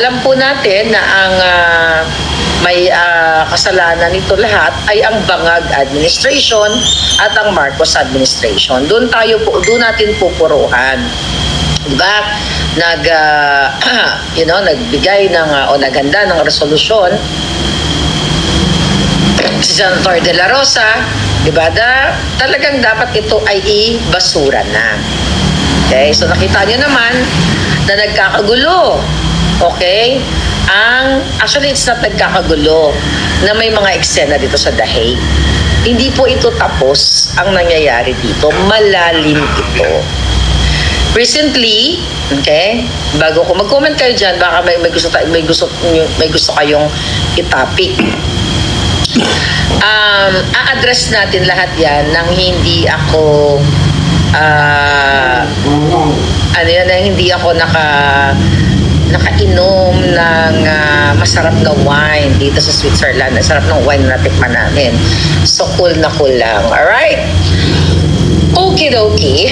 alam po natin na ang may kasalanan nito lahat ay ang Bangag administration at ang Marcos administration. Doon natin pupuruhan. Diba? Nagbigay ng o naghanda ng resolusyon si Senator De La Rosa, diba? Talagang dapat ito ay ibasura na. Okay? So nakita nyo naman na nagkakagulo. Okay? Actually, it's not nagkakagulo na may mga eksena dito sa The Hague. Hindi po ito tapos ang nangyayari dito. Malalim ito. Recently, okay, bago ko mag-comment kayo dyan, baka may gusto kayong i-topic. A-address natin lahat yan nang hindi ako hindi ako nakainom ng masarap na wine dito sa Switzerland. Masarap ng wine na natikman namin. So, cool na cool lang. Alright? Okay.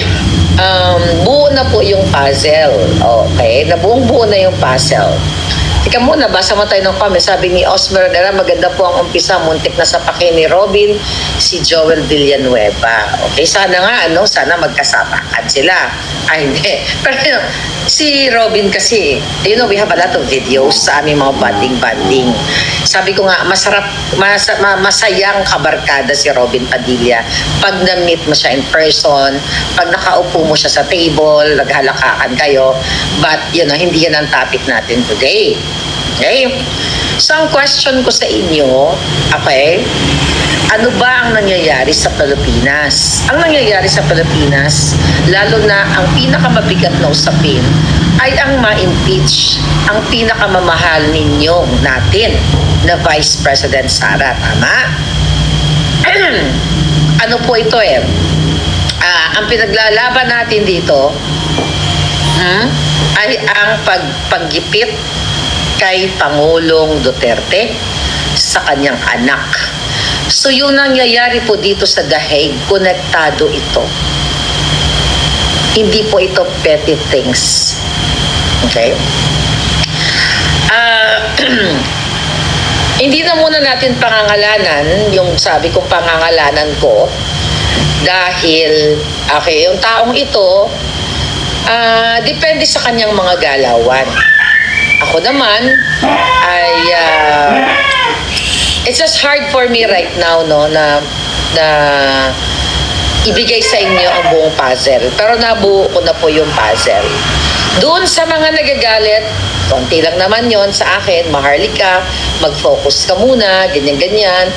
Buo na po yung puzzle. Okay? Buo na yung puzzle. Tika muna, basa mo tayo ng comment. Sabi ni Osmer, maganda po ang umpisa. Muntik na sa pake ni Robin, si Joel Villanueva. Okay, sana nga, sana magkasapakan sila. Ay, hindi. Pero si Robin kasi, we have a lot of videos sa aming mga banding. Sabi ko nga, masayang kabarkada si Robin Padilla. Pag na-meet mo siya in person, pag nakaupo mo siya sa table, naghalakaan kayo, but, hindi yan ang topic natin today. Okay? So, ang question ko sa inyo, okay, ano ba ang nangyayari sa Pilipinas? Ang nangyayari sa Pilipinas, lalo na ang pinakamabigat na usapin, ay ang ma-impeach ang pinakamamahal natin na Vice President Sara. Tama? Ano po ito ang pinaglalaban natin dito ay ang paggipit kay Pangulong Duterte sa kanyang anak. So yung nangyayari po dito sa The Hague, konektado ito. Hindi po ito petty things. Okay? Hindi na muna natin pangangalanan, yung sabi kong pangangalanan ko, dahil, okay, yung taong ito, depende sa kanyang mga galawan. Ako naman, ay, it's just hard for me right now, na ibigay sa inyo ang buong puzzle. Pero nabuo ko na po yung puzzle. Doon sa mga nagagalit, konti lang naman yon sa akin, maharlika, mag-focus ka muna, ganyan-ganyan.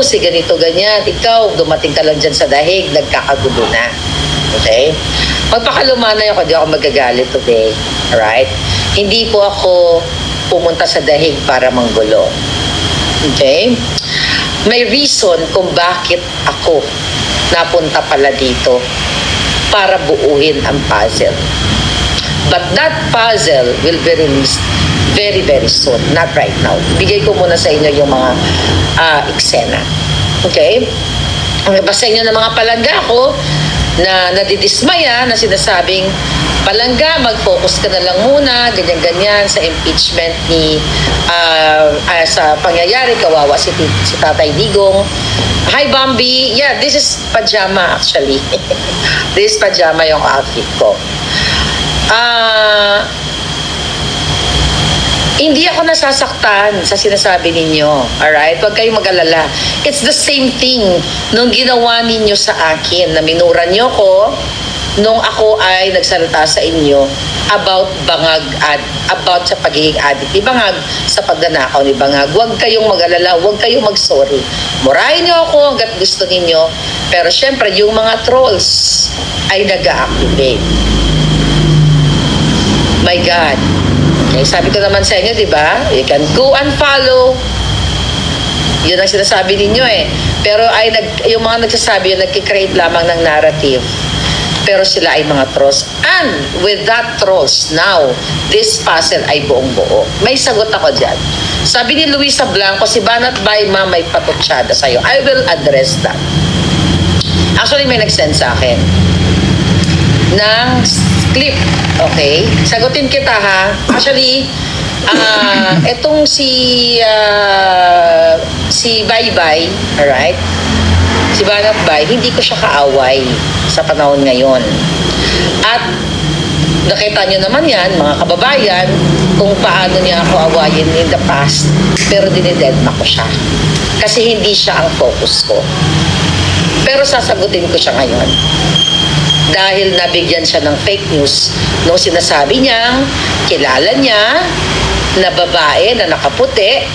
Si ganito, ganyan. Ikaw, dumating ka lang dyan sa dahig, nagkakagulo na. Okay? Magpakalumanay ako, di ako magagalit today. Alright? Hindi po ako pumunta sa dahig para manggulo. Okay? May reason kung bakit ako napunta pala dito para buuin ang puzzle. But that puzzle will be released very, very soon. Not right now. Bigay ko muna sa inyo yung mga eksena. Okay? Basahin nyo ng mga palangga ko na nadidismaya na sinasabing, Palangga, mag-focus ka na lang muna, ganyan-ganyan sa impeachment sa pangyayari, kawawa si Tatay Digong. Hi, Bambi. Yeah, this is pajama actually. This is pajama yung outfit ko. Hindi ako nasasaktan sa sinasabi ninyo. Alright? Huwag kayong mag-alala. It's the same thing nung ginawa ninyo sa akin na minura nyo ko nung ako ay nagsalita sa inyo about Bangag, about sa pagiging addict ni Bangag, sa pagnanakaw ni Bangag. Huwag kayong mag-alala, huwag kayong mag-sorry. Murahin nyo ako hanggat gusto ninyo. Pero syempre, yung mga trolls ay nag-a-activate. My God. Okay, sabi ko naman sa inyo, di ba? You can go and follow. Yun ang sinasabi ninyo eh. Pero yung mga nagsasabi yun, nagkikreate lamang ng narrative. Pero sila ay mga trolls. And with that trolls, now, this puzzle ay buong-buo. May sagot ako dyan. Sabi ni Luisa Blanco, si Banat Baima may patutsyada sa'yo. I will address that. Actually, may nag-send sa akin ng clip. Okay? Sagutin kita ha. Actually, Etong si Baybay, alright? Si Banat-Bay, hindi ko siya kaaway sa panahon ngayon. At nakita nyo naman yan, mga kababayan, kung paano niya ako awayin in the past, pero dinidedma ko siya. Kasi hindi siya ang focus ko. Pero sasagutin ko siya ngayon. Dahil nabigyan siya ng fake news nung sinasabi niyang kilala niya na babae na nakaputi,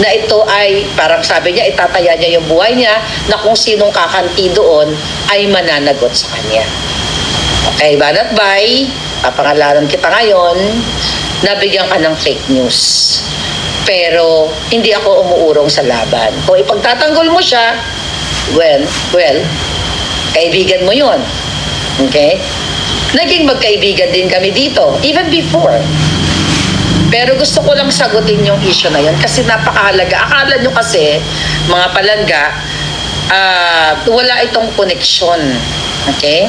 na ito ay parang sabi niya itataya niya yung buhay niya, na kung sinong kakanti doon ay mananagot sa kanya. Okay, Banat-Bay, papangalanan kita ngayon, nabigyan ka ng fake news. Pero hindi ako umuurong sa laban. Kung ipagtatanggol mo siya, well, kaibigan mo yun. Okay? Naging magkaibigan din kami dito, even before. Pero gusto ko lang sagutin yung issue na yun kasi napakahalaga. Akala nyo kasi, mga palangga, wala itong connection. Okay?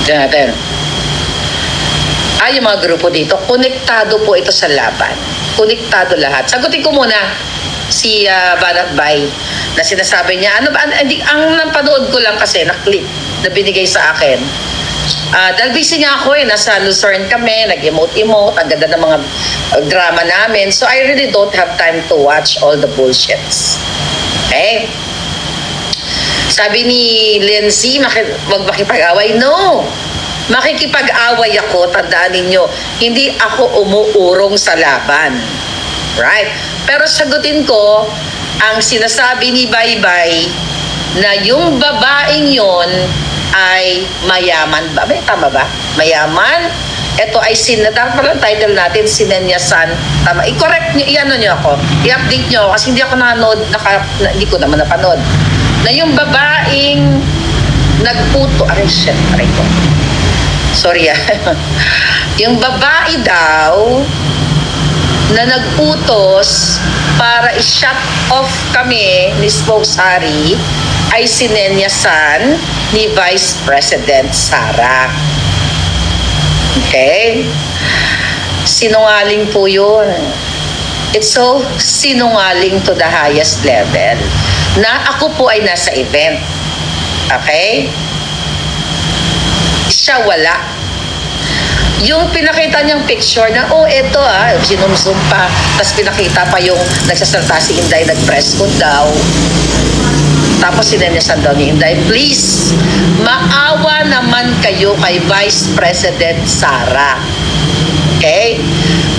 Diyan natin. Yung mga grupo dito, konektado po ito sa laban. Konektado lahat. Sagutin ko muna si Banat-Bay na sinasabi niya, ang napanood ko lang kasi na clip na binigay sa akin. Dahil busy nga ako nasa Luzerne kami, nag-emote-emote, ang ganda ng mga drama namin. So I really don't have time to watch all the bullshits. Okay? Sabi ni Lindsay, wag makipag-away. No! Makikipag-away ako, tandaan ninyo. Hindi ako umuurong sa laban. Right? Pero sagutin ko, ang sinasabi ni Baybay na yung babaeng yon ay mayaman ba? Tama ba? Mayaman? Ito ay palang title natin, Sinenyasan. Tama. I-correct nyo, i-ano nyo ako. I-update nyo kasi hindi ako nanood, hindi ko naman napanood. Na yung babaeng nagputo, aray ko. Sorry yung babae daw na nagputos para i-shut off kami ni Spokes Harry ay sinenyasan ni Vice President Sara. Okay? Sinungaling po yun. It's so sinungaling to the highest level na ako po ay nasa event. Okay? Siya wala. Yung pinakita niyang picture na, eto sinumsum pa, tapos pinakita pa yung nagsasalta si Inday, nag-press con daw. Tapos sinenyasan daw ni Inday, please, maawa naman kayo kay Vice President Sara. Okay?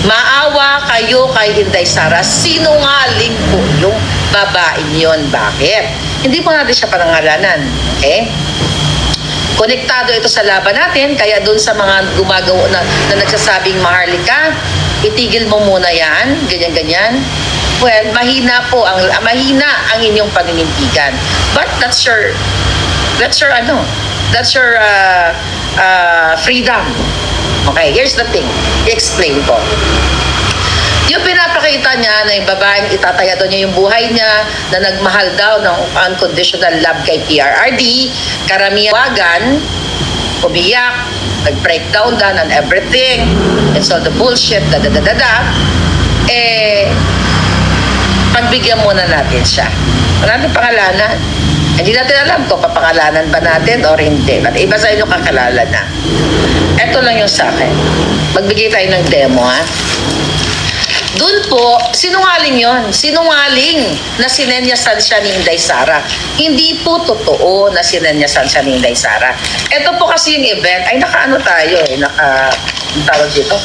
Maawa kayo kay Inday Sara. Sinungaling po yung babaeng yun. Bakit? Hindi po natin siya panangalanan. Okay? Konektado ito sa laban natin, kaya doon sa mga gumagawa na nagsasabing maharlika, itigil mo muna yan, ganyan-ganyan. Well, mahina ang inyong paninindigan. But that's your freedom. Okay, here's the thing. I-explain ko. Yung pinapakita niya na yung babaeng itataya doon niya yung buhay niya na nagmahal daw ng unconditional love kay PRRD, karamihan, umiyak, nag-breakdown down and everything. It's all the bullshit, pagbigyan muna natin siya. Wala natin pangalanan. Hindi natin alam kung papangalanan ba natin or hindi. But iba sa inyo kakalala na. Ito lang yung sa akin. Magbigay tayo ng demo, Doon po, sinungaling yon. Sinungaling na sinenyasan siya ni Inday Sara. Hindi po totoo na sinenyasan siya ni Inday Sara. Ito po kasi yung event, ay naka-ano tayo tawag dito?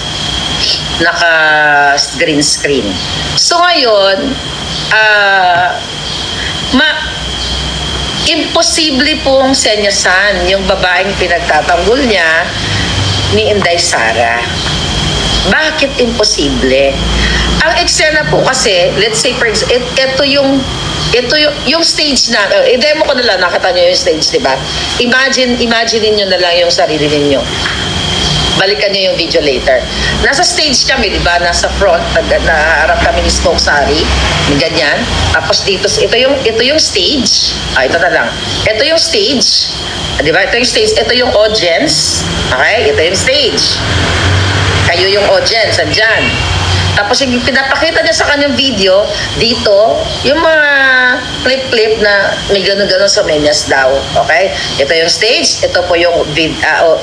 Naka-green screen. So ngayon, imposible pong senyasan yung babaeng pinagtatanggol niya ni Inday Sara. Bakit imposible? Ang eksena po kasi, let's say for example, ito yung stage na, i-demo ko na lang, nakita nyo yung stage, di ba? Imagine niyo na lang yung sarili ninyo. Balikan nyo yung video later. Nasa stage kami, di ba? Nasa front, naharap kami ni Spokes Harry, ganyan. Tapos dito, ito yung stage. Ito na lang. Ito yung stage. Di ba? Ito yung stage. Ito yung audience. Okay? Ito yung stage. Kayo yung audience, andyan. Tapos yung pinapakita niya sa kanyang video, dito, yung mga clip-clip na may gano'n-gano'n sa menyas daw. Okay? Ito yung stage, ito po yung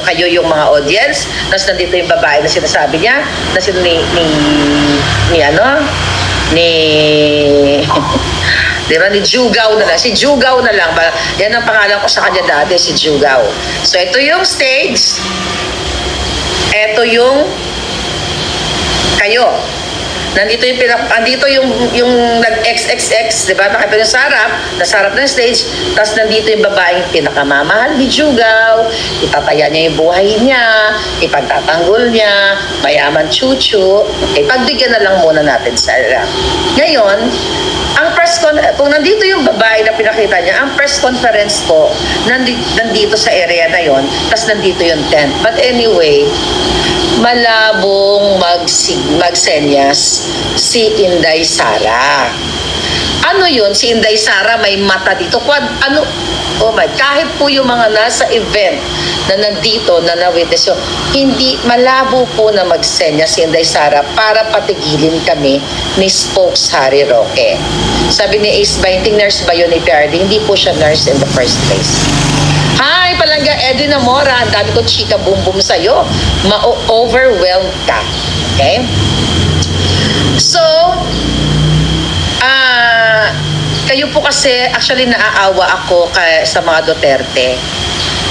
kayo yung mga audience, tapos nandito yung babae na sinasabi niya, na di ba, ni Jugaw na lang. Si Jugaw na lang. Yan ang pangalan ko sa kanya dati, si Jugaw. So, ito yung stage. Ito yung kayo. Nandito yung nag-XXX, di ba? Nakita yung nasa harap ng stage, tapos nandito yung babaeng pinakamamahal ni Jugaw, itataya niya yung buhay niya, ipagtatanggol niya, mayaman chuchu, pagbigyan na lang muna natin sila. Ngayon, kung nandito yung babae na pinakita niya, ang press conference po, nandito sa area na yon, tapos nandito yung tent. But anyway, malabong magsenyas si Inday Sara. Ano yun? Si Inday Sara may mata dito. Oh my, kahit po yung mga nasa event na nandito, na na-witness yun, hindi, malabo po na magsenya si Inday Sara para patigilin kami ni Spokes Harry Roque. Sabi ni Ace Bainting, nurse ba yun ni PRD? Hindi po siya nurse in the first place. Hi, Palangga Eddie Namora. Ang dami ko chika boom boom sa'yo. Ma-overwhelmed ka. Okay? So, kayo po kasi, actually naaawa ako sa mga Duterte.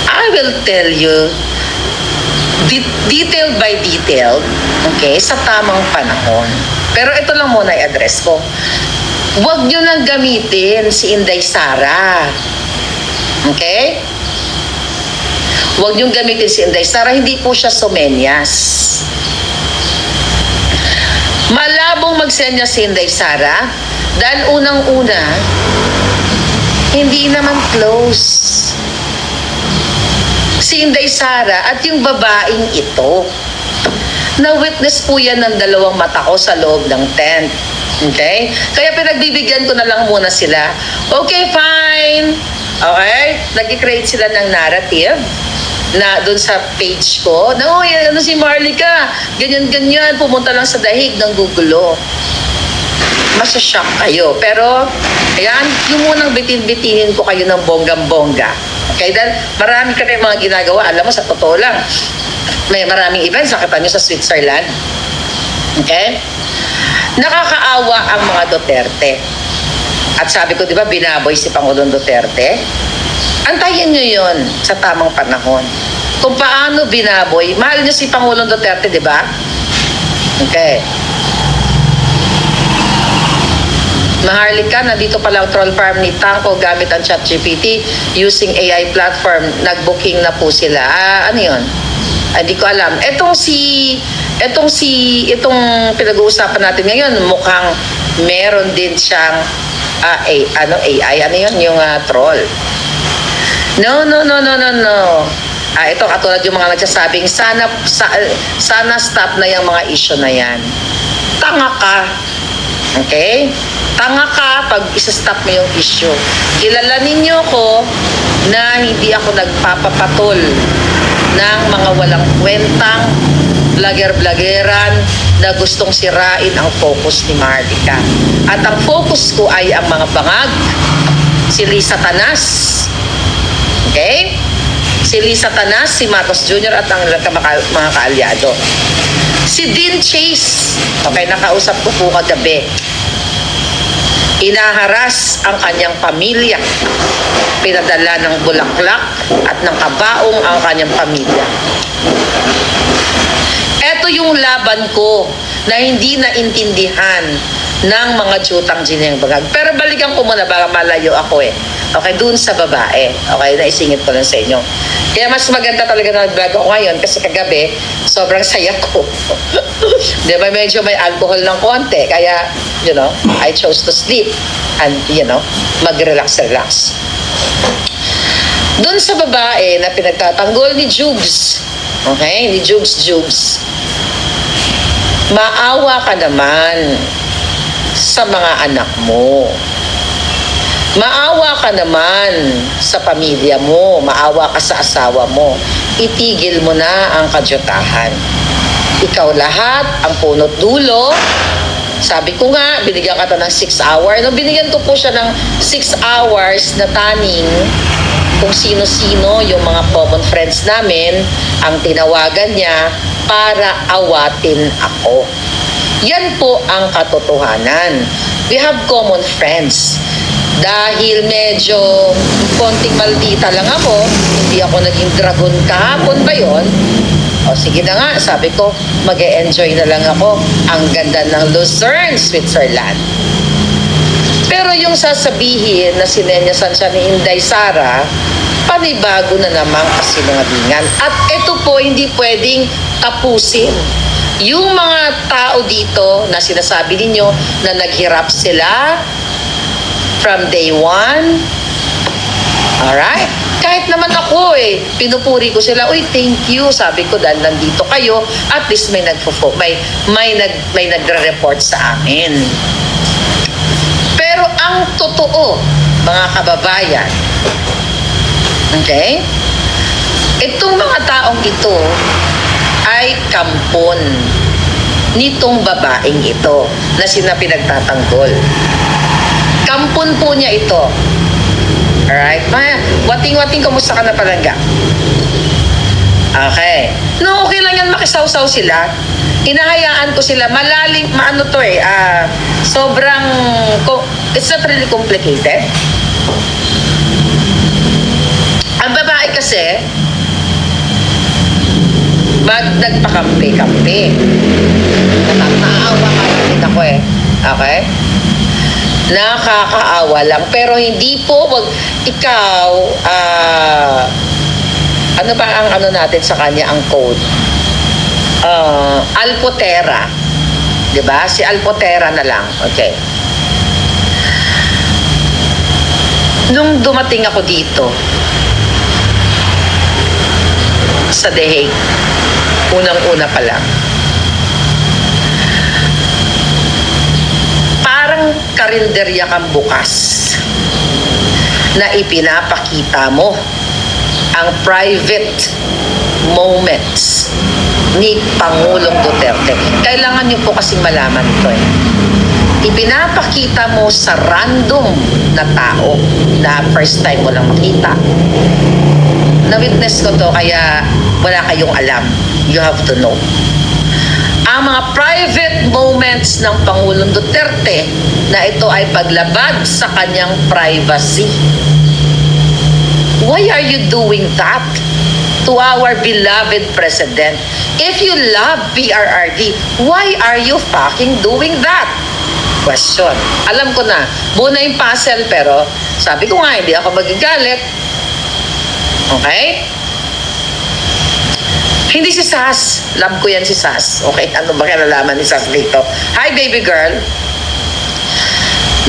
I will tell you, detail by detail, okay, sa tamang panahon. Pero ito lang muna i-address ko. Huwag nyo nang gamitin si Inday Sara. Okay? Huwag niyong gamitin si Inday Sara, hindi po siya sumenyas. Malabong magsenyas si Inday Sara dahil unang-una, hindi naman close si Inday Sara at yung babaeng ito. Na-witness po yan ng dalawang mata ko sa loob ng tent. Okay? Kaya pinagbibigyan ko na lang muna sila. Okay, fine. Okay? Nag-create sila ng narrative na doon sa page ko, na si Marlica, ganyan-ganyan, pumunta lang sa dahig ng gugulo. Masashock kayo. Pero, ayan, yung munang bitin-bitinin ko kayo ng bonggang-bongga. Okay? Dahil marami kami mga ginagawa. Alam mo, sa totoo lang, may maraming events, nakita nyo sa Switzerland. Okay? Nakakaawa ang mga Duterte. At sabi ko, di ba, binaboy si Pangulong Duterte? Antayin nyo yun sa tamang panahon. Kung paano binaboy, mahal nyo si Pangulong Duterte, di ba? Okay. Maharlika, nandito pala ang troll farm ni Tangko gamit ang ChatGPT using AI platform. Nag-booking na po sila. Ano yun? Hindi ko alam. Itong pinag-uusapan natin ngayon, mukhang meron din siyang AI, ano yun? Yung troll. No. Ito katulad yung mga nagsasabing sana stop na yung mga issue na yan. Tanga ka. Okay? Tanga ka pag isa-stop mo yung issue. Kilalanin niyo ko na hindi ako nagpapapatol ng mga walang kwentang vlogger-vloggeran na gustong sirain ang focus ni Marlica. At ang focus ko ay ang mga bangag, si Lisa Tanas, okay? Si Lisa Tanas, si Matos Jr. at ang mga kaalyado. Si Dean Chase, okay, nakausap ko po kagabi. Inaharas ang kanyang pamilya. Pinadala ng bulaklak at ng kabaong ang kanyang pamilya. Ito yung laban ko na hindi naintindihan ng mga jutang gineng bagag. Pero balikan ko muna, baka malayo ako eh. Okay, dun sa babae. Okay, naisingit ko lang sa inyo. Kaya mas maganda talaga na nag-vlog ako ngayon kasi kagabi, sobrang saya ko. Di ba, medyo may alcohol ng konti. Kaya, I chose to sleep and, mag-relax. Dun sa babae na pinagtatanggol ni Jugs, okay, ni Jugs, maawa ka naman sa mga anak mo. Maawa ka naman sa pamilya mo. Maawa ka sa asawa mo. Itigil mo na ang kadyutahan. Ikaw lahat, ang punot dulo. Sabi ko nga, binigyan ka ng 6 hours. No, binigyan ko po siya ng 6 hours na tanning kung sino-sino yung mga common friends namin ang tinawagan niya para awatin ako. Yan po ang katotohanan. We have common friends. Dahil medyo konting maldita lang ako, hindi ako naging dragon kahapon ba yun? O sige na nga, sabi ko, mag-e-enjoy na lang ako. Ang ganda ng Lucerne, Switzerland. Pero yung sasabihin na sinenyasan siya ni Inday Sara, panibago na namang kasinungalingan. At ito po, hindi pwedeng tapusin. Yung mga tao dito na sinasabi ninyo na naghirap sila from day one, alright? Kahit naman ako pinupuri ko sila, uy, thank you, sabi ko, dahil nandito kayo, at least may nagre-report sa amin. Pero ang totoo, mga kababayan, okay? Itong mga taong ito ay kampon nitong babaeng ito na pinagtatanggol. Kampon po niya ito. Alright? Wating-wating, kumusta ka na, Palangga? Okay. No, okay lang yan, makisawsaw sila. Hinahayaan ko sila. Malalim, sobrang, it's not really complicated. Ang babae kasi, nagpakampi-kampi. Nakakaawa ka rin ako Okay? Nakakaawa lang. Pero hindi po, ikaw, ano ba ang natin sa kanya, ang code? Alpotera. Diba? Si Alpotera na lang. Okay. Nung dumating ako dito, sa The Hague, unang-una pa lang, parang karinderya kang bukas na ipinapakita mo ang private moments ni Pangulong Duterte. Kailangan niyo po kasing malaman ito Ipinapakita mo sa random na tao na first time mo lang makita. Na-witness ko to, kaya wala kayong alam. You have to know. Ang mga private moments ng Pangulong Duterte na ito ay paglabag sa kanyang privacy. Why are you doing that to our beloved President? If you love PRRD, why are you fucking doing that? Question. Alam ko na, buo na yung puzzle, pero sabi ko nga, hindi ako magigalit. Okay? Hindi si Sas. Love ko yan si Sas. Okay, ano ba kinalaman ni Sas dito? Hi, baby girl.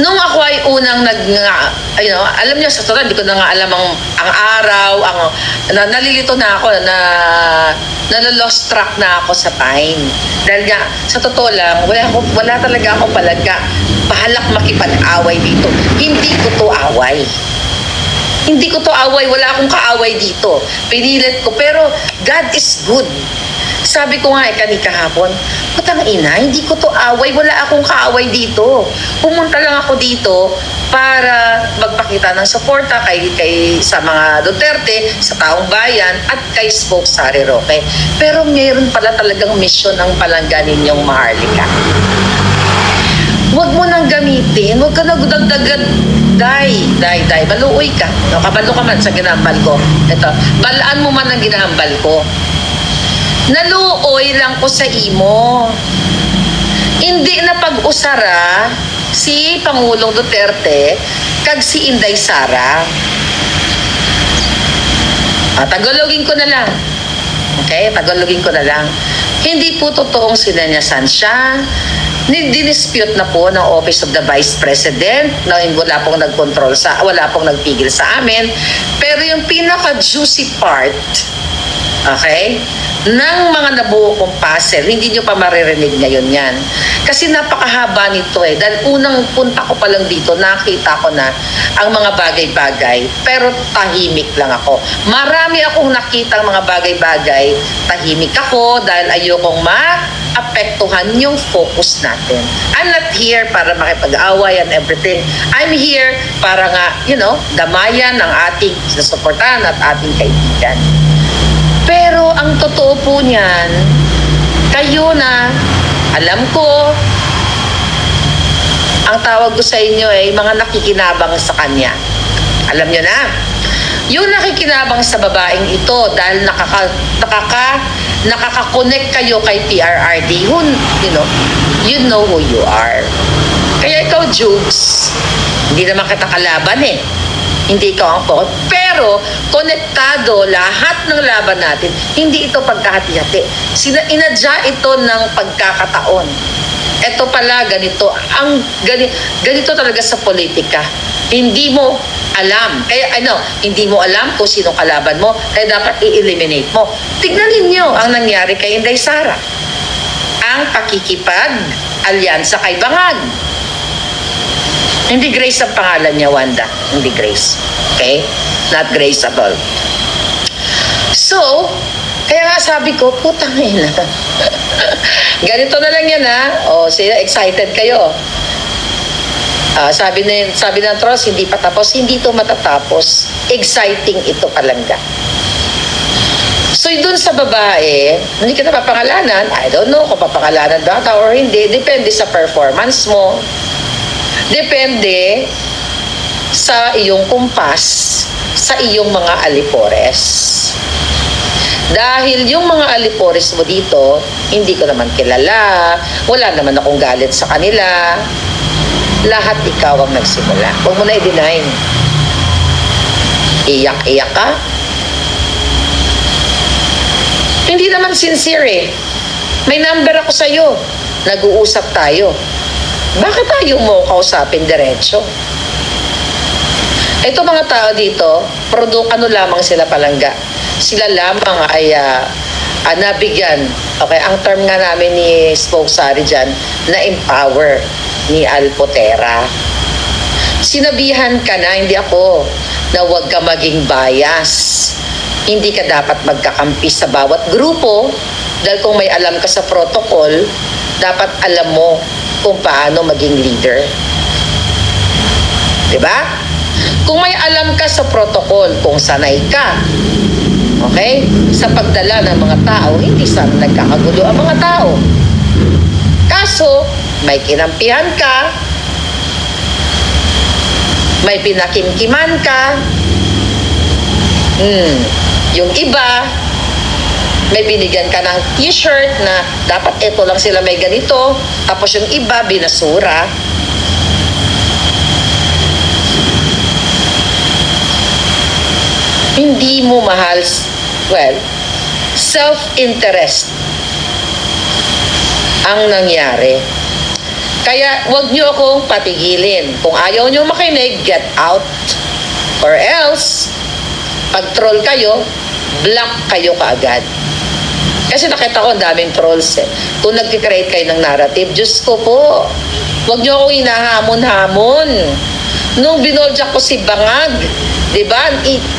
Nung ako ay unang alam niyo, sa totoo, hindi ko na nga alam ang araw, nalilito na ako, nalo-lost track na ako sa time. Dahil nga, sa totoo lang, wala talaga ako palaga. Bahalak makipag-away dito. Hindi ko to away. Hindi ko to away, wala akong kaaway dito. Pinilit ko, pero God is good. Sabi ko nga kahapon, putang ina, hindi ko to away, wala akong kaaway dito. Pumunta lang ako dito para magpakita ng suporta sa mga Duterte, sa taong bayan, at kay Spokes Harry Roque. Pero mayroon pala talagang mission ang Palangga ninyong Maharlika. Huwag mo nang gamitin, huwag ka nagdagdagan. Day, maluoy ka. No, kabalo ka man sa ginahambal ko. Ito, balaan mo man ang ginahambal ko. Naluoy lang ko sa imo. Hindi na pag-usara si Pangulong Duterte kag si Inday Sara. Tagalogin ko na lang. Okay? Tagalogin ko na lang. Hindi po totoong sinenyasan siya. Dinispute na po ng Office of the Vice President na wala pong nagkontrol wala pong nagpigil sa amin. Pero yung pinaka-juicy part, Okay? Ng mga nabuo kong puzzle, hindi nyo pa maririnig ngayon yan. Kasi napakahaba nito eh. Dahil unang punta ko pa lang dito, nakita ko na ang mga bagay-bagay, pero tahimik lang ako. Marami akong nakita mga bagay-bagay, tahimik ako dahil ayokong maapektuhan yung focus natin. I'm not here para makipag-away and everything. I'm here para nga, damayan ang ating sinusuportahan at ating kaibigan. Pero ang totoo po niyan, kayo na, alam ko, ang tawag ko sa inyo ay mga nakikinabang sa kanya. Alam nyo na, yung nakikinabang sa babaeng ito dahil nakaka-connect kayo kay PRRD, you know who you are. Kaya ikaw, Jukes, hindi naman kita kalaban eh. Hindi ikaw ang focus. Pero, konektado lahat ng laban natin, hindi ito pagkahati-hati. Inadya ito ng pagkakataon. Ito pala, ganito. Ganito talaga sa politika. Hindi mo alam. Kaya, hindi mo alam kung sino kalaban mo, kaya dapat i-eliminate mo. Tignan ninyo ang nangyari kay Inday Sara. Ang pakikipag-alyansa kay Bangag. Hindi Grace ang pangalan niya, Wanda. Hindi Grace. Okay? Not Grace at all. So, kaya nga sabi ko, putang ina. Ganito na lang yan ha. Sila excited kayo. Sabi ng trolls, hindi pa tapos. Hindi ito matatapos. Exciting ito palangga. So, dun sa babae, hindi kita papangalanan. I don't know kung papangalanan ba ata or hindi. Depende sa performance mo. Depende sa iyong kumpas, sa iyong mga alipores. Dahil yung mga alipores mo dito, hindi ko naman kilala, wala naman akong galit sa kanila, lahat ikaw ang nagsimula. Huwag mo na i-deny. Iyak-iyak ka. Hindi naman sincere eh. May number ako sa'yo. Nag-uusap tayo. Bakit ayaw mo kausapin diretso? Ito mga tao dito, lamang sila palangga. Sila lamang ay nabigyan. Okay, ang term nga namin ni Spoke Sari dyan, na-empower ni Alpotera. Sinabihan ka na, hindi ako, na huwag ka maging bias. Hindi ka dapat magkakampi sa bawat grupo dahil kung may alam ka sa protocol, dapat alam mo kung paano maging leader. Diba? Kung may alam ka sa protocol, kung sanay ka, okay, sa pagdala ng mga tao, hindi sana nagkakagulo ang mga tao. Kaso, may kinampihan ka, may pinakimkiman ka, yung iba, may binigyan ka ng t-shirt na dapat ito lang sila may ganito, tapos yung iba binasura. Hindi mo mahal, self-interest ang nangyari. Kaya wag niyo akong patigilin. Kung ayaw niyo makinig, get out. Or else, pag troll kayo, block kayo kaagad. Kasi nakita ko ang daming trolls eh. Kung nag-create kayo ng narrative, Diyos ko po, huwag niyo akong hinahamon-hamon. Nung binoljak ko si Bangag, diba,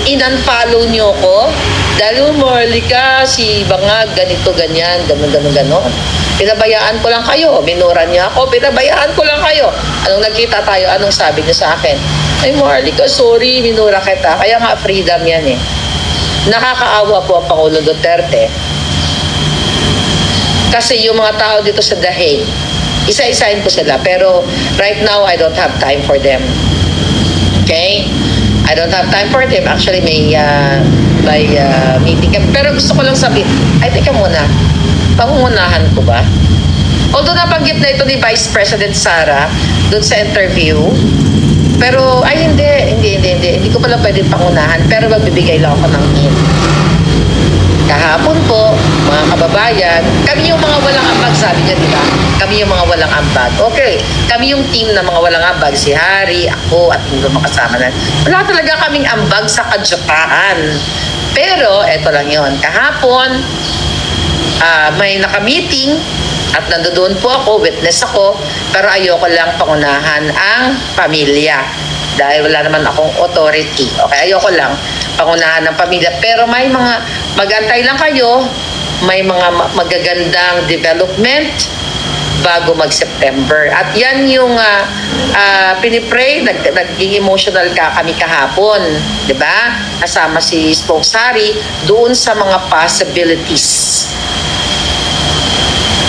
in-unfollow niyo ko, dahil Marlica, si Bangag, ganito, ganyan, ganon. Pinabayaan ko lang kayo, minura niya ako, pinabayaan ko lang kayo. Anong nagkita tayo, anong sabi niyo sa akin? Ay Marlica, sorry, minura kita. Kaya nga freedom yan eh. Nakakaawa po ang Pangulo Duterte. Kasi yung mga tao dito sa The Hague, isa-isahin ko sila. Pero right now, I don't have time for them. Okay? I don't have time for them. Actually, may meeting. Pero gusto ko lang sabihin, ay, teka muna. Pangungunahan ko ba? Although nabanggit na ito ni Vice President Sara doon sa interview, pero, ay, hindi ko pala pwede pangunahan, pero magbibigay lang ako ng hint. Kahapon po, mga kababayan, kami yung mga walang ambag, sabi niya, di ba? Kami yung mga walang ambag. Okay, kami yung team na mga walang ambag, si Harry, ako, at yung mga kasama na. Wala talaga kaming ambag sa kadyatahan. Pero, eto lang yon. Kahapon, may naka-meeting at nandoon po ako, witness ako, pero ayoko lang pangunahan ang pamilya. Dahil wala naman akong authority. Okay, ayoko lang pangunahan ng pamilya. Pero may mga, mag-antay lang kayo, may mga magagandang development bago mag-September. At yan yung pinipray, naging emotional kami kahapon. Diba? Kasama si Spokesari doon sa mga possibilities.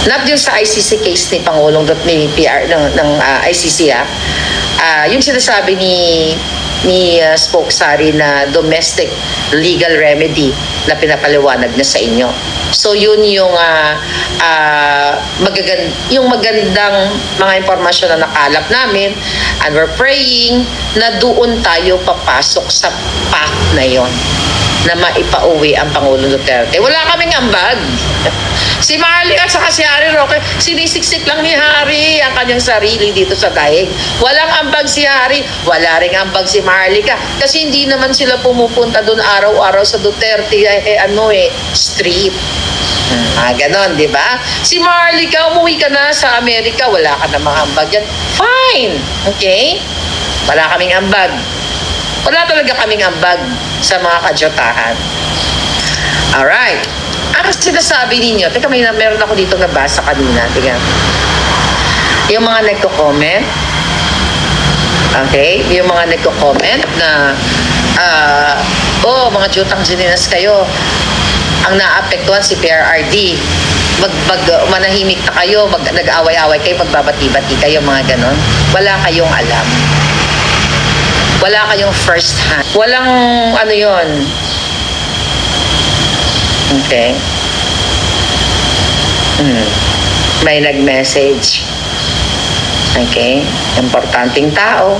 Not yung sa ICC case ni Pangulong ni PR ng ICC yung sinasabi ni Spokesari na domestic legal remedy na pinapaliwanag na sa inyo. So yun yung magandang mga impormasyon na nakalap namin, and we're praying na doon tayo papasok sa path na yon na maipauwi ang Pangulong Duterte. Wala kaming ambag. Si Marley at saka si Harry Roque, sinisiksik lang ni Harry ang kanyang sarili dito sa daig. Walang ambag si Harry, wala ring ambag si Marley ka. Kasi hindi naman sila pumupunta doon araw-araw sa Duterte, street. Ganon, di ba? Si Marley ka, umuwi ka na sa Amerika, wala ka namang ambag yan. Fine, okay? Wala kaming ambag. Wala talaga kaming ambag sa mga kadyotahan. Alright. Ang sinasabi ninyo, teka, meron ako dito nabasa kanina. Tingnan. Yung mga nagko-comment, okay? Yung mga nagko-comment na, mga jutang geninas kayo, ang naapektuhan si PRRD. Manahimik na kayo, nag-away-away kayo, magbabati-bati kayo, mga ganon. Wala kayong alam. Wala kayong first hand. Walang ano yon. Okay. May nag-message. Okay. Importanteng tao.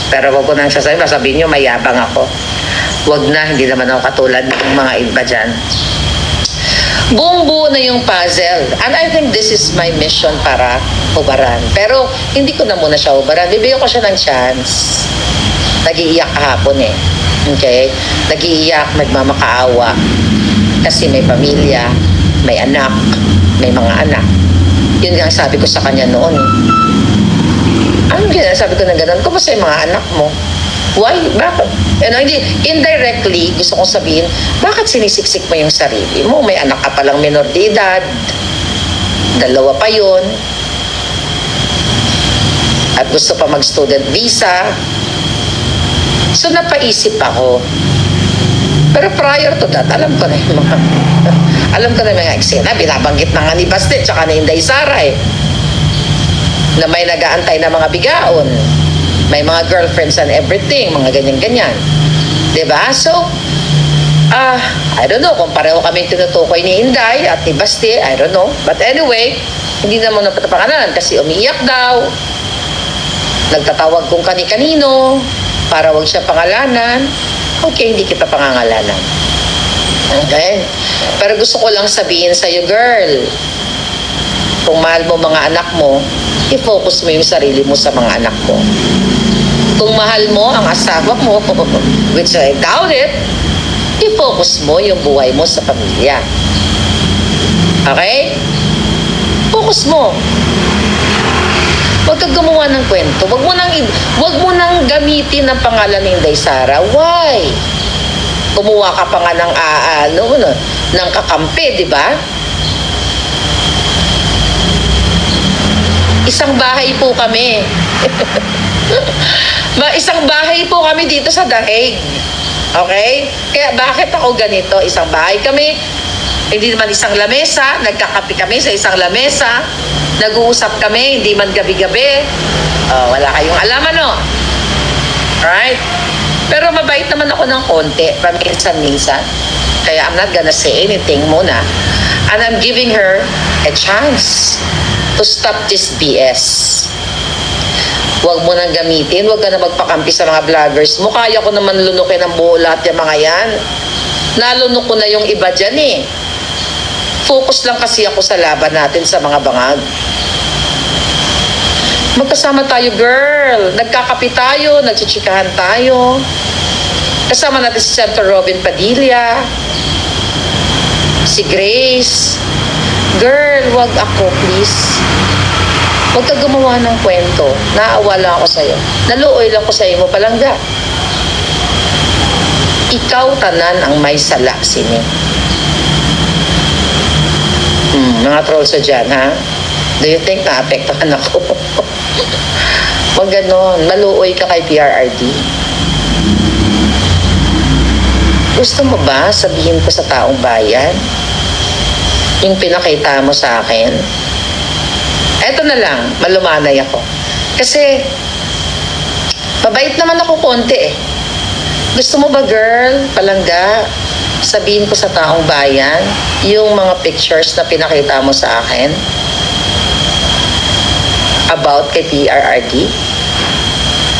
Pero wag ko nang sasabihin nyo, mayabang ako. Wag na, hindi naman ako katulad ng mga iba dyan. Buong-buo na yung puzzle. And I think this is my mission para hubaran. Pero hindi ko na muna siya hubaran. Bibigyan ko siya ng chance. Nag-iiyak kahapon Okay? Nag-iiyak, nagmamakaawa. Kasi may pamilya, may anak, may mga anak. Yun nga sabi ko sa kanya noon. Anong sabi ko na gano'n? Kumusta yung mga anak mo? Why? Bakit? Indirectly, gusto kong sabihin, bakit sinisiksik mo yung sarili mo? May anak ka palang minor de edad. 2 pa yun. At gusto pa mag-student visa. So napaisip ako. Pero prior to that, alam ko na yung mga eksena. Binabanggit na nga ni Baste tsaka ni Inday Sara na may nag-aantay na mga bigaon. May mga girlfriends and everything. Mga ganyan-ganyan. Diba? So, I don't know kung pareho kami tinutukoy ni Inday at ni Baste. I don't know. But anyway, hindi naman napatapangalanan kasi umiiyak daw. Nagtatawag kung kani-kanino para wag siya pangalanan. Okay, hindi kita pangangalanan. Okay? Pero gusto ko lang sabihin sa'yo, girl, kung mahal mo mga anak mo, i-focus mo yung sarili mo sa mga anak mo. Kung mahal mo ang asawa mo, which I doubt it, i-focus mo yung buhay mo sa pamilya. Okay? Focus mo. Huwag kang gumawa ng kwento. Huwag mo nang gamitin ang pangalan ni Inday Sara. Why? Kumuha ka pa nga ng kakampi, di ba? Isang bahay po kami. Isang bahay po kami dito sa Dahig. Okay? Kaya bakit ako ganito? Isang bahay kami. Hindi naman isang lamesa. Nagkakapi kami sa isang lamesa. Nag-uusap kami, hindi man gabi-gabi. Wala kayong alam, Right? Pero mabait naman ako ng konti, paminsan-minsan. Kaya I'm not gonna say anything muna. And I'm giving her a chance to stop this BS. Huwag mo nang gamitin, huwag ka na magpakampi sa mga vloggers mo. Kaya ko naman lunukin ang buo lahat yung mga yan. Nalunok ko na yung iba dyan Focus lang kasi ako sa laban natin sa mga bangag. Magkasama tayo, girl. Nagkakapi tayo, nagchichikahan tayo. Kasama natin si Senator Robin Padilla, si Grace. Girl, wag ako, please. Huwag ka gumawa ng kwento. Naawa lang ako sa'yo. Naluoy lang ko sa'yo mo palangga. Ikaw tanan ang may sala sini. Mga trolls dyan, ha? Do you think naapektahan ako? Huwag ganon. Maluoy ka kay PRRD. Gusto mo ba sabihin ko sa taong bayan yung pinakita mo sa akin? Eto na lang, malumanay ako. Kasi, mabait naman ako konti eh. Gusto mo ba, girl, palangga, sabihin ko sa taong bayan yung mga pictures na pinakita mo sa akin about kay PRRD?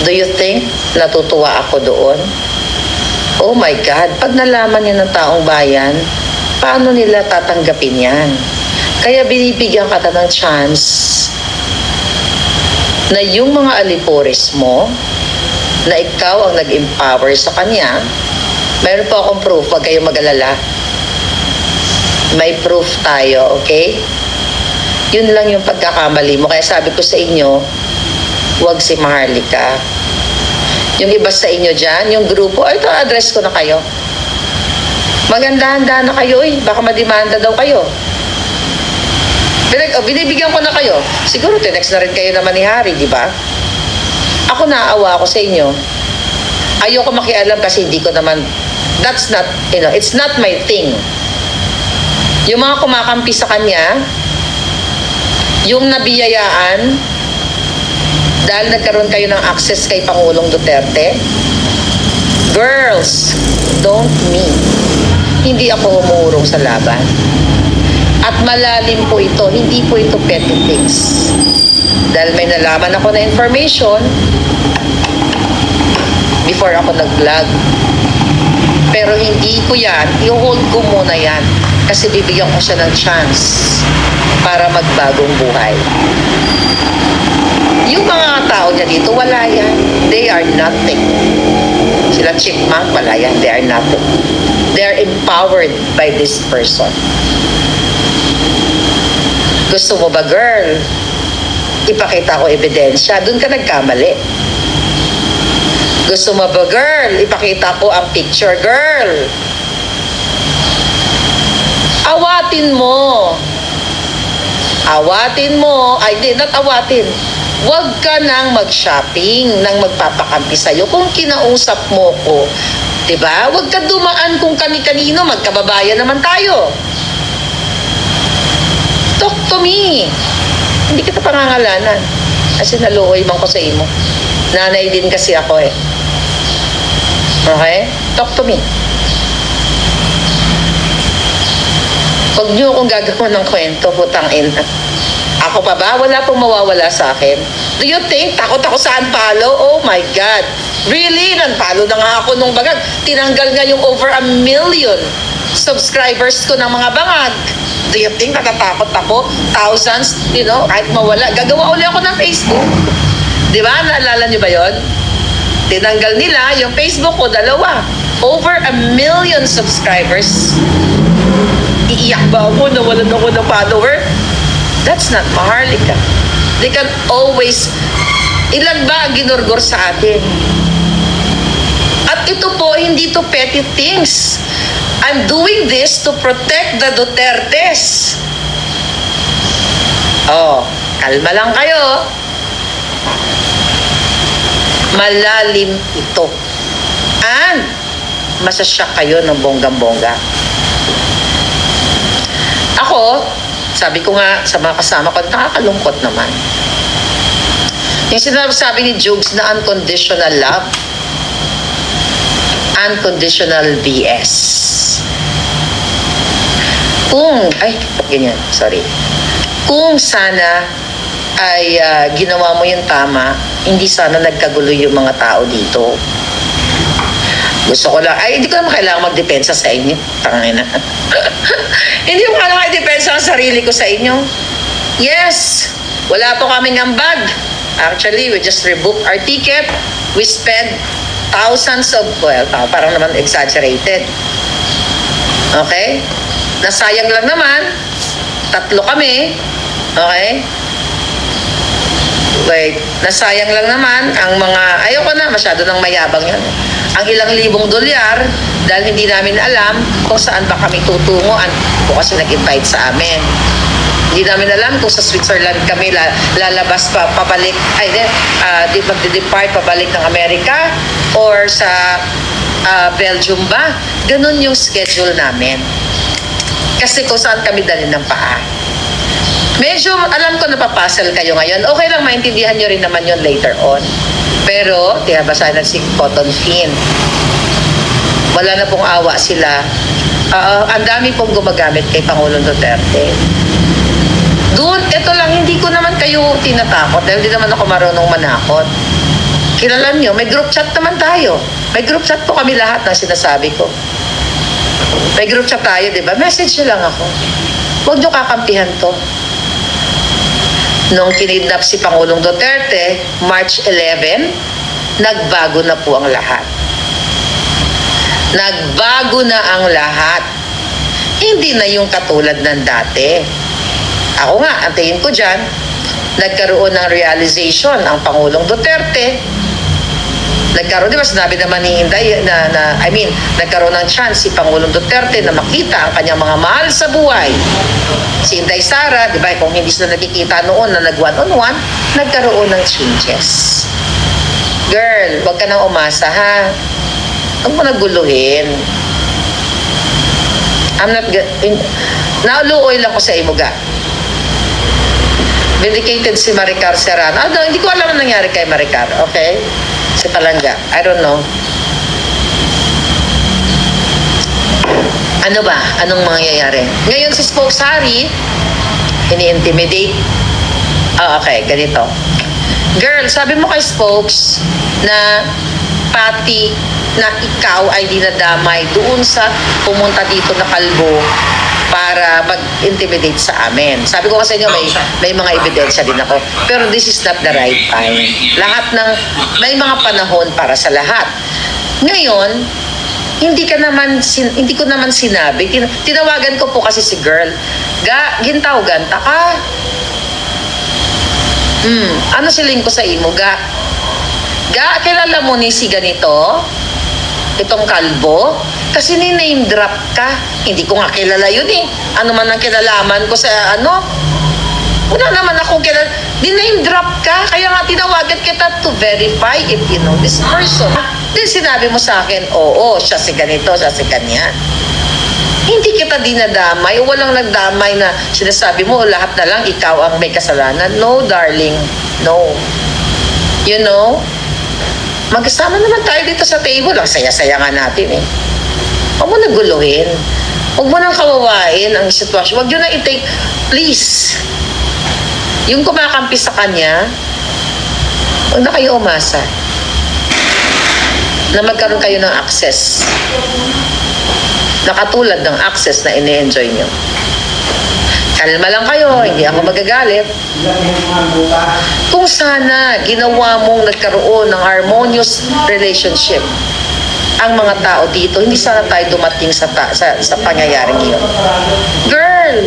Do you think natutuwa ako doon? Oh my God, pag nalaman niya ng taong bayan, paano nila tatanggapin yan? Kaya binibigyan ka ng chance na yung mga alipores mo, na ikaw ang nag-empower sa kanya. Meron po akong proof, wag kayong mag-alala. May proof tayo, okay? Yun lang yung pagkakamali mo. Kaya sabi ko sa inyo, wag si Maharlika. Yung iba sa inyo dyan, yung grupo, ay ito, address ko na kayo. Maganda-handa na kayo eh. Baka madimanda daw kayo. Binibigyan ko na kayo. Siguro tinext na rin kayo naman ni Harry, di ba? Ako naawa ako sa inyo. Ayoko makialam kasi hindi ko naman, that's not, it's not my thing. Yung mga kumakampi sa kanya, yung nabiyayaan, dahil nagkaroon kayo ng access kay Pangulong Duterte, girls, don't me. Hindi ako umurong sa laban. At malalim po ito, hindi po ito petty things. Dahil may nalaman ako na information before ako nag-vlog. Pero hindi ko yan, i-hold ko muna yan. Kasi bibigyan ko siya ng chance para magbagong buhay. Yung mga tao niya dito, wala yan. They are nothing. Sila chipmunk, wala yan. They are nothing. They are empowered by this person. Gusto mo ba, girl? Ipakita ko ebidensya. Doon ka nagkamali. Gusto mo ba, girl? Ipakita ko ang picture, girl. Awatin mo. Awatin mo. Ay, di, not awatin. Huwag ka nang mag-shopping nang magpapakampi sa'yo kung kinausap mo ko. Diba? Huwag ka dumaan kung kani-kanino. Magkababayan naman tayo. Talk to me. Hindi kita pangangalanan. Kasi naluoy man ko sa imo. Nanay din kasi ako eh. Okay? Talk to me. Huwag niyo akong gagawa ng kwento, putang ina. Ako pa ba? Wala pong mawawala sa akin. Do you think takot ako sa unfollow? Oh my God. Really? Unfollow na nga ako nung bagag. Tinanggal nga yung over 1 million subscribers ko ng mga bangag. Do you think natatakot ako? Thousands, kahit mawala. Gagawa ulit ako ng Facebook. Di ba? Naalala niyo ba yon? Tinanggal nila yung Facebook ko, 2. Over 1 million subscribers. Iiyak ba ako? Nawalan ako ng follower? That's not Maharlika. They can always, ilan ba ang ginurgor sa atin? At ito po, hindi to petty things. I'm doing this to protect the Dutertes. Oh, kalma lang kayo. Malalim ito. And, masasyak kayo ng bonggang-bongga. Ako, sabi ko nga sa mga kasama ko, nakakalungkot naman. Yung sinasabi ni Jugs na unconditional love, unconditional BS. Kung sana ay ginawa mo yung tama, hindi sana nagkagulo yung mga tao dito. Gusto ko lang, hindi ko naman kailangan magdepensa sa inyo. Tangina. Hindi ko kailangan i-depensa ang sarili ko sa inyo. Yes, wala po kaming ambag. Actually, we just rebook our ticket. We spend thousands of, well, parang naman exaggerated. Okay? Nasayang lang naman, 3 kami. Okay? Wait, nasayang lang naman ang mga, ayoko na, masyado nang mayabang yan. Ang ilang libong dolyar dahil hindi namin alam kung saan ba kami tutungo kung kasi nag-invite sa amin. Hindi namin alam kung sa Switzerland kami lalabas pabalik, magde-depart pabalik ng Amerika or sa Belgium ba. Ganun yung schedule namin. Kasi kung saan kami dalhin ng paa. Medyo alam ko napapasal kayo ngayon. Okay lang, maintindihan nyo rin naman yun later on. Pero, basahin natin si Cotton Fin. Wala na pong awa sila. Ang dami pong gumagamit kay Pangulong Duterte. Doon, ito lang, hindi ko naman kayo tinatakot dahil hindi naman ako marunong manakot. Kilala nyo, may group chat naman tayo. May group chat po kami lahat ng sinasabi ko. May group chat tayo, di ba? Message nyo lang ako. Huwag nyo kakampihan to. Nung kinidnap si Pangulong Duterte, March 11, nagbago na po ang lahat. Nagbago na ang lahat. Hindi na yung katulad ng dati. Ako nga, antayin ko dyan, nagkaroon ng realization ang Pangulong Duterte. Nagkaroon, di ba sinabi naman ni Inday, nagkaroon ng chance si Pangulong Duterte na makita ang kanyang mga mahal sa buhay. Si Inday Sara, di ba, kung hindi sila nakikita noon na nag-one-on-one, nagkaroon ng changes. Girl, wag ka nang umasa, ha? Huwag mo naguluhin. Nauluoy lang ko sa imuga. Vindicated si Maricar Serrano. Hindi ko alam ang nangyari kay Maricar, okay? Si Palanga. I don't know. Ano ba? Anong mangyayari? Ngayon si Spokes Harry, ini-intimidate. Okay, ganito. Girl, sabi mo kay Spokes na pati na ikaw ay dinadamay doon sa pumunta dito na kalbo para mag-intimidate sa amin. Sabi ko kasi inyo, may mga ebidensya din ako. Pero this is not the right time. May mga panahon para sa lahat. Ngayon, hindi ko naman sinabi. Tinawagan ko po kasi si girl. Gintaw, ganta ka. Ano siling ko sa imo, kilala mo ni si ganito? Itong kalbo? Kasi ni-name drop ka. Hindi ko nga kilala yun eh. Ano man ang kinalaman ko sa ano? Wala naman akong kilala. Di-name drop ka. Kaya nga tinawagan kita to verify if you know this person. Then sinabi mo sa akin, oo, siya si ganito, siya si ganyan. Hindi kita dinadamay. Walang nagdamay na sinasabi mo, lahat na lang ikaw ang may kasalanan. No, darling. No. You know? Magkasama naman tayo dito sa table. Ang saya-saya nga natin eh. Huwag mo naguluhin. Huwag mo nang kawawain ang sitwasyon. Huwag nyo na i-take, please. Yung kumakampi sa kanya, huwag na kayo umasa na magkaroon kayo ng access. Nakatulad ng access na ini-enjoy nyo. Kalma lang kayo, hindi ako magagalit. Kung sana ginawa mong nagkaroon ng harmonious relationship ang mga tao dito, hindi sana tayo dumating sa pangyayaring iyon. Girl,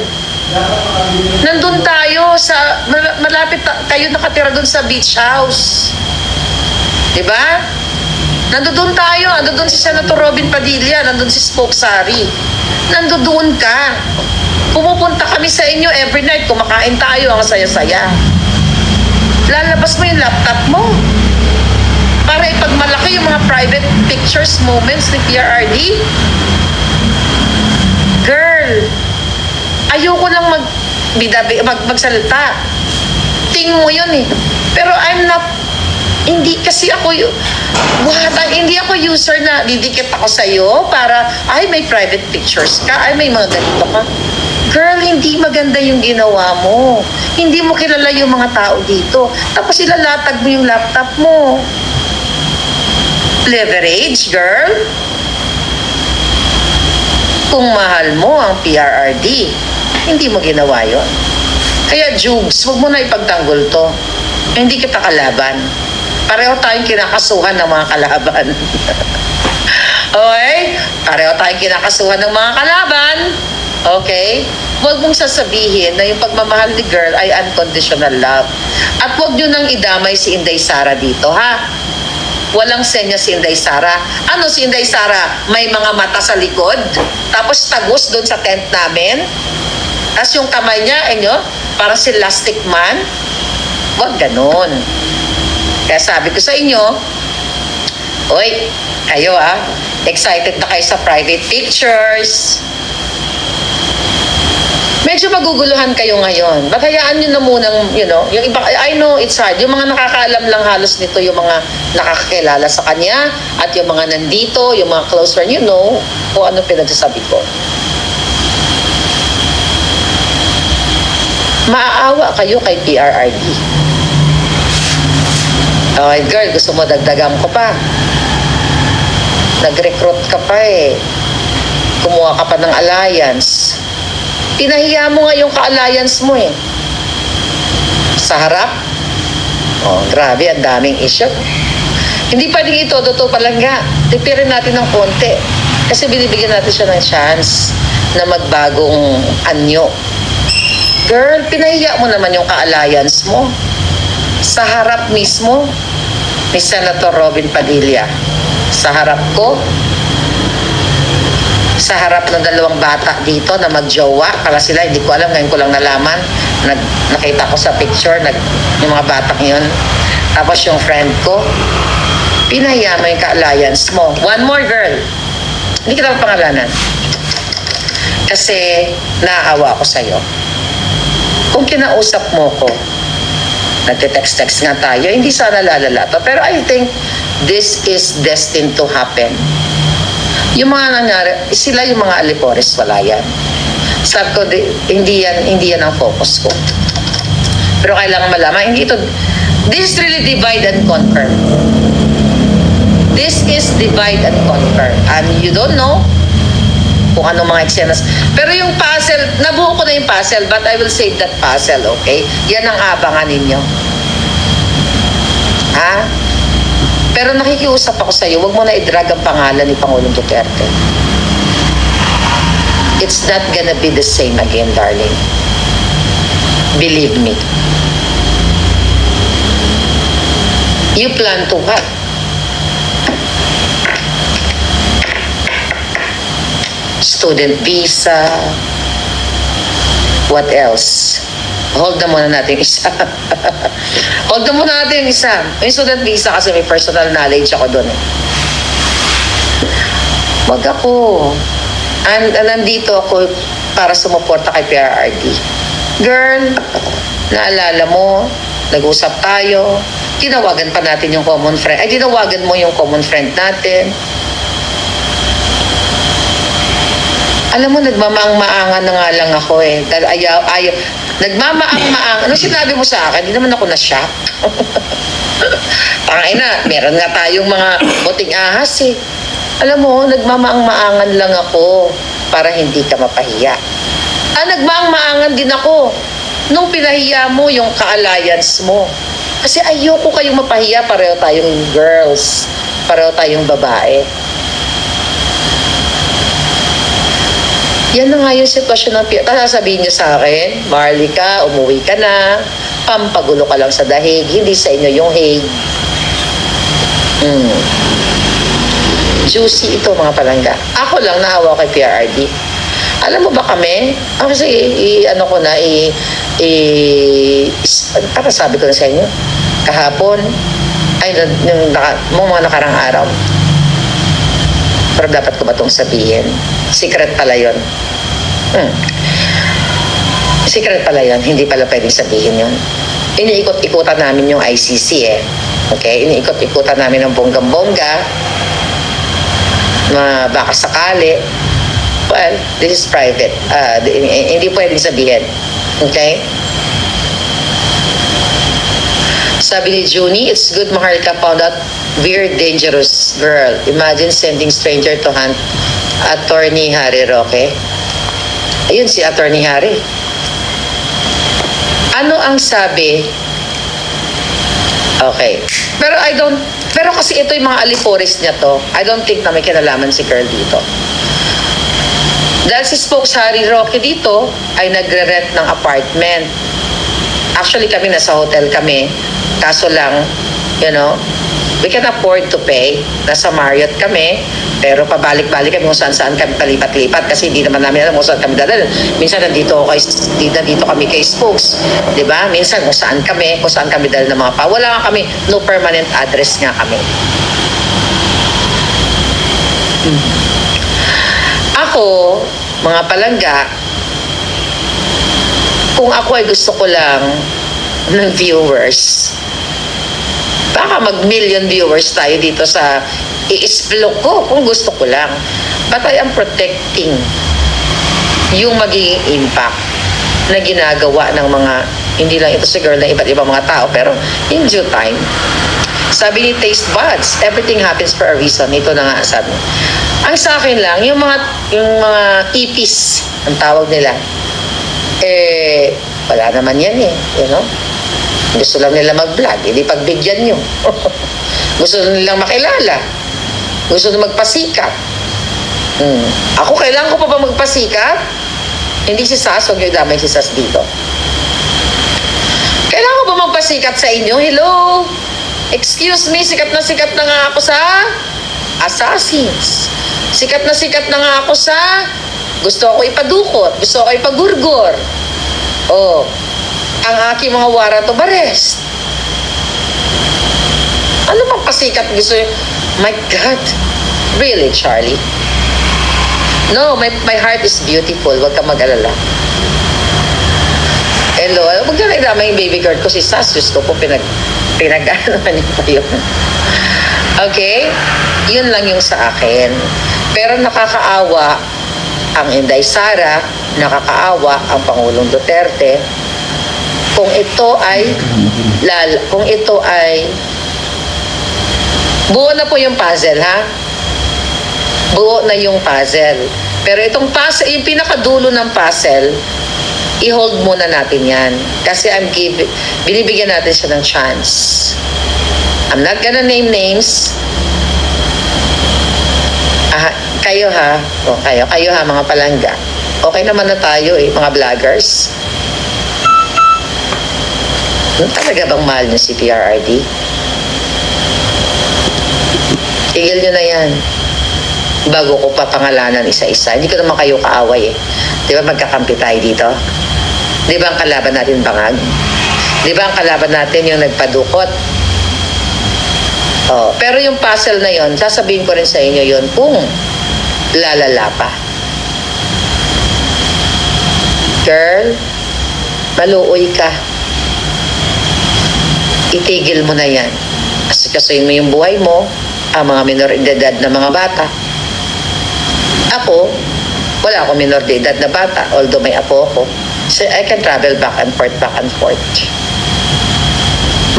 nandun tayo sa malapit kayo nakatira dun sa beach house. Diba? Nandun tayo, nandun si Senator Robin Padilla, nandun si Spokes Harry. Nandun ka. Pumupunta kami sa inyo every night, kumakain tayo, ang saya-saya. Lalabas mo yung laptop mo para ipagmalaki yung mga private pictures, moments ni PRRD. Girl, ayoko lang magsalita. Ting mo yun eh. Pero hindi kasi ako hindi ako user na didikit ako sa'yo para, may private pictures ka, may mga ganito ka. Girl, hindi maganda yung ginawa mo. Hindi mo kilala yung mga tao dito. Tapos ilalatag mo yung laptop mo. Leverage, girl. Kung mahal mo ang PRRD, hindi mo ginawa yon. Kaya, Jugs, huwag mo na ipagtanggol to. Hindi kita kalaban. Pareho tayong kinakasuhan ng mga kalaban. Okay? Pareho tayong kinakasuhan ng mga kalaban. Okay? Huwag mong sasabihin na yung pagmamahal ni girl ay unconditional love. At huwag nyo nang idamay si Inday Sara dito, ha? Walang senya si Inday Sara. Ano si Inday Sara? May mga mata sa likod? Tapos tagos doon sa tent namin? Tapos yung kamay niya, parang si Elastic Man? Huwag ganon. Kaya sabi ko sa inyo, oy, kayo excited na kayo sa private pictures. Medyo maguguluhan kayo ngayon. Ba't hayaan nyo na munang, yung iba, I know it's hard. Yung mga nakakaalam lang halos nito, yung mga nakakakilala sa kanya, at yung mga nandito, yung mga close friend, kung ano pinagsasabi ko. Maaawa kayo kay PRRD. Okay, girl, gusto mo dagdagan ko pa. Nag-recruit ka pa Kumuha ka pa ng alliance. Pinahiya mo nga yung ka-alliance mo Sa harap. Grabe, ang daming issue. Hindi pwedeng ito, totoo palangga. Tipirin natin ng konti. Kasi binibigyan natin siya ng chance na magbagong anyo. Girl, pinahiya mo naman yung ka-alliance mo. Sa harap mismo ni Senator Robin Padilla. Sa harap ko, sa harap ng dalawang bata dito na magjowa, para sila, hindi ko alam, ngayon ko lang nalaman, nakita ko sa picture, yung mga batang yun. Tapos yung friend ko, pinahiya mo yung ka-alliance mo. One more, girl. Hindi kita pangalanan. Kasi naaawa ko sa'yo. Kung kinausap mo ko, nagte-text-text nga tayo, hindi sana lalala to. Pero I think this is destined to happen. Yung mga nangyari, sila yung mga alipores, wala yan. Sabi ko, hindi yan ang focus ko. Pero kailangan malaman, hindi ito, this is really divide and conquer. This is divide and conquer. And you don't know kung ano mga eksenas. Pero yung puzzle, nabuo ko na yung puzzle, but I will save that puzzle, okay? Yan ang abangan ninyo. Ha? Pero nakikiusap ako sa iyo, wag mo na i-drag ang pangalan ni Pangulong Duterte. It's not gonna be the same again, darling. Believe me. You plan to what? Student visa. What else? Hold na muna natin isa. Hold na muna natin isa. Yung student visa kasi may personal knowledge ako doon. Wag ako. And nandito ako para sumuporta kay PRRD. Girl, naalala mo, nag-usap tayo, tinawagan pa natin yung common friend. Ay, tinawagan mo yung common friend natin. Alam mo, nagmamaang-maangan na nga lang ako Dahil ayaw. Nagmamaang-maang. Ano sinabi mo sa akin? Hindi naman ako na-shock. Tangay na, meron nga tayong mga buting ahas Alam mo, nagmamaang-maangan lang ako para hindi ka mapahiya. Nagmaang-maangan din ako nung pinahiya mo yung ka-alliance mo. Kasi ayoko kayong mapahiya, pareho tayong girls, pareho tayong babae. Yan na nga yung sitwasyon ng sasabihin niyo sa akin, Marley ka, umuwi ka na, pampagulo ka lang sa dahig, hindi sa inyo yung hig. Juicy ito mga palangga. Ako lang naawa kay PRRD. Alam mo ba kami? Kasi para sabi ko na sa inyo, kahapon, yung mga nakarang araw. Pero dapat ko ba itong sabihin? Secret pala yun. Secret pala yun. Hindi pala pwedeng sabihin yun. Iniikot-ikutan namin yung ICC Okay? Iniikot-ikutan namin ng bonggang-bongga. Baka sakali. Well, this is private. Hindi pwedeng sabihin. Okay? Sabi ni Junie, it's good Maharlika found out we're dangerous girl. Imagine sending stranger to hunt Attorney Harry Roque. Ayun si Attorney Harry. Ano ang sabi Okay. Pero kasi ito yung mga aliporis niya to. I don't think na may kinalaman si Carl dito. Dahil si Spokes Harry Roque dito ay nagre-rent ng apartment. Actually kami nasa hotel kami. Kaso lang, we can afford to pay. Nasa Marriott kami. Pero pabalik-balik kami kung saan-saan kami palipat-lipat kasi hindi naman namin alam kung saan kami dadalhin. Minsan nandito kami kay Spokes. Diba? Minsan kung saan kami dahil ng mga pa. Wala nga kami, no permanent address nga kami. Ako, mga palangga, kung ako ay gusto ko lang ng viewers, baka mag-million viewers tayo dito sa i-explore ko kung gusto ko lang. But I am protecting yung magiging impact na ginagawa ng mga, hindi lang ito si girl, na iba't ibang mga tao, pero in due time. Sabi ni Taste Buds, everything happens for a reason. Ito na nga sabi. Ang sa akin lang, yung mga EPs, ang tawag nila, wala naman yan Gusto lang nila mag-vlog, hindi pagbigyan nyo. Gusto nilang makilala. Gusto nila magpasikat. Ako, kailangan ko pa ba magpasikat? Hindi si Sas, huwag nyo damay si Sas dito. Kailangan ko ba magpasikat sa inyo? Hello? Excuse me, sikat na nga ako sa Assassins. Sikat na nga ako sa gusto ako ipadukot, gusto ako ipagurgor. Ang aking mga wara to barest. Ano bang pasikat gusto nyo? My God. Really, Charlie? No, my heart is beautiful. Huwag ka mag-alala. Hello, huwag ka nagdama yung baby girl ko si Sas. Diyos ko po, pinag-ano niyo pa yun. Okay? Yun lang yung sa akin. Pero nakakaawa ang Inday Sara, nakakaawa ang Pangulong Duterte. Kung ito ay buo na po yung puzzle, ha? Buo na yung puzzle. Pero itong puzzle, yung pinakadulo ng puzzle, i-hold muna natin yan. Kasi binibigyan natin siya ng chance. I'm not gonna name names. Kayo ha, kayo ha mga palangga. Okay naman na tayo mga vloggers. Talaga bang mahal niyo si PRRD? Tigil nyo na yan. Bago ko papangalanan isa-isa. Hindi ko naman kayo kaaway Di ba magkakampi tayo dito? Di ba ang kalaban natin bangag? Di ba ang kalaban natin yung nagpadukot? Pero yung puzzle na yon, sasabihin ko rin sa inyo yon kung lalala pa. Girl, maluoy ka. Itigil mo na yan. Kasuin mo yung buhay mo, ang mga minor de edad na mga bata. Ako, wala akong minor de edad na bata, although may apo ako. So I can travel back and forth.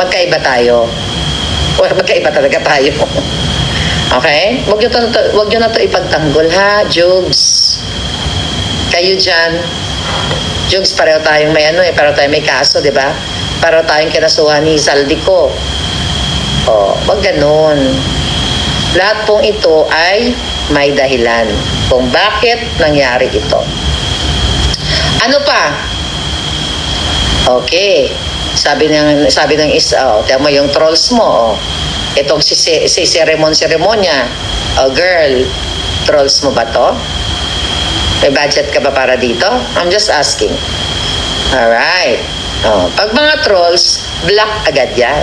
Magkaiba tayo. Magkaiba talaga tayo. Okay? Huwag nyo na to ipagtanggol, ha, Jugs? Kayo dyan. Jugs, pareho tayong may pareho tayong may kaso, di ba? Pareho tayong kinasuhan ni Saldico. Wag ganun. Lahat pong ito ay may dahilan kung bakit nangyari ito. Ano pa? Okay. Sabi ng isa, tiyan mo yung trolls mo, itong si seremonya, girl, trolls mo ba to? May budget ka ba para dito? I'm just asking. Alright. Pag mga trolls, block agad yan.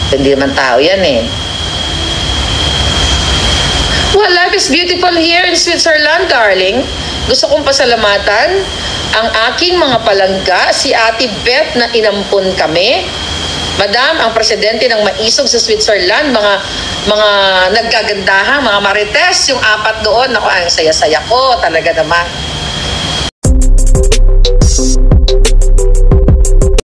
Hindi naman tao yan Well, life is beautiful here in Switzerland, darling. Gusto kong pasalamatan ang aking mga palangga, si Ate Beth na inampun kami. Madam, ang presidente ng Maisog sa Switzerland, mga nagkagandahan, mga marites, yung 4 doon. Ako, ang saya-saya ko, talaga naman.